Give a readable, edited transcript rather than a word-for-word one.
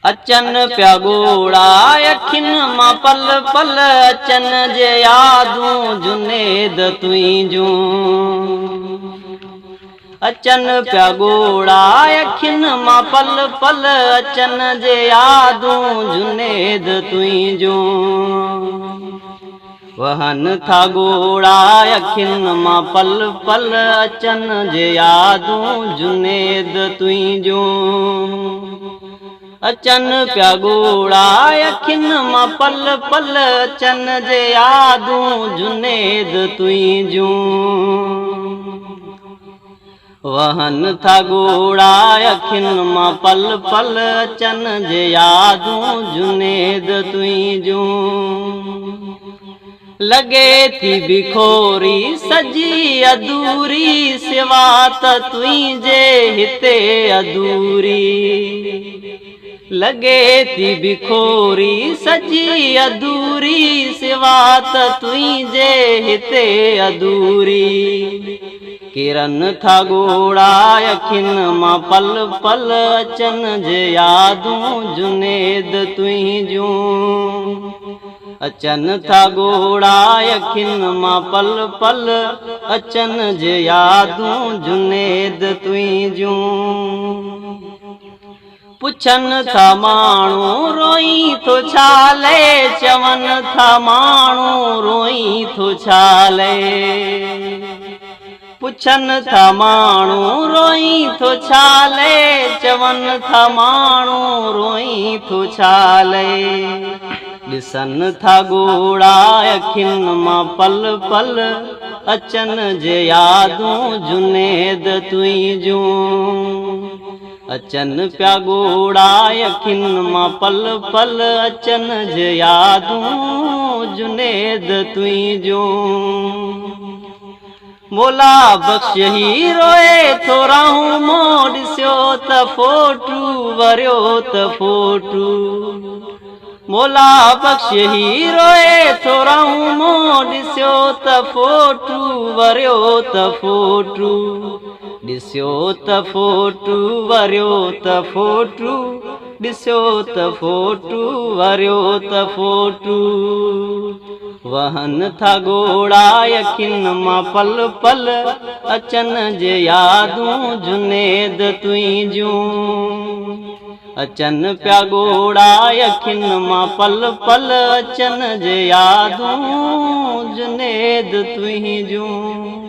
अचन प्या गोड़ा अखिन मां पल पल अचन जे यादूं जुनेद तुंहिंजूं। अचन प्या गोड़ा अखिन मां पल पल अचन जे यादूं जुनेद तुंहिंजूं। वहन था गोड़ा अखिन मां पल पल अचन जे यादूं जुनेद तुंहिंजूं। अचन प्या गोड़ा अखिन मां पल पल अचन जे यादूं जुनेद तुंहिंजूं। वहन था गोड़ा अखिन मां पल पल अचन जे यादूं जुनेद तुंहिंजूं। लगे थी बिखोरी सजी अधूरी सिवा त तुंहिंजे हिते अधूरी। लगे थी बिखोरी सजी अधूरी सिवा त तुंहिंजे हिते अधूरी। किरन था गोड़ा अखिन मां पल पल अचन जे यादूं जुनेद तुंहिंजूं। अचन था गोड़ा अखिन मां पल पल अचन जे यादूं जुनेद तुंहिंजूं। पुछन था माण्हू रोई थो छाले चवन था माण्हू रोई थो छाले। पुछन था माण्हू रोई थो छाले चवन था माण्हू रोई थो छाले। ॾिसन था गोड़ा अखिन मां पल पल अचन जे यादूं जुनेद तुंहिंजूं। अचन प्या गोड़ा अखिन मां पल पल अचन जे यादूं जुनेद तुंहिंजूं। मौला बख्श ही रोए थो रहूं मो ॾिसियो त फोटू वरियो त फोटू। मौला बख्श ही रोए थो रहूं मो ॾिसियो त फोटू वरियो त फोटू। ॾिसियो त फोटू वरियो त फोटू। ॾिसियो त फोटू वरियो त फोटू। वहन था गोड़ा अखिन मां पल पल अचन जे यादूं जुनेद तुंहिंजूं। अचन प्या गोड़ा अखिन मां पल पल अचन जे यादूं जुनेद तुंहिंजूं।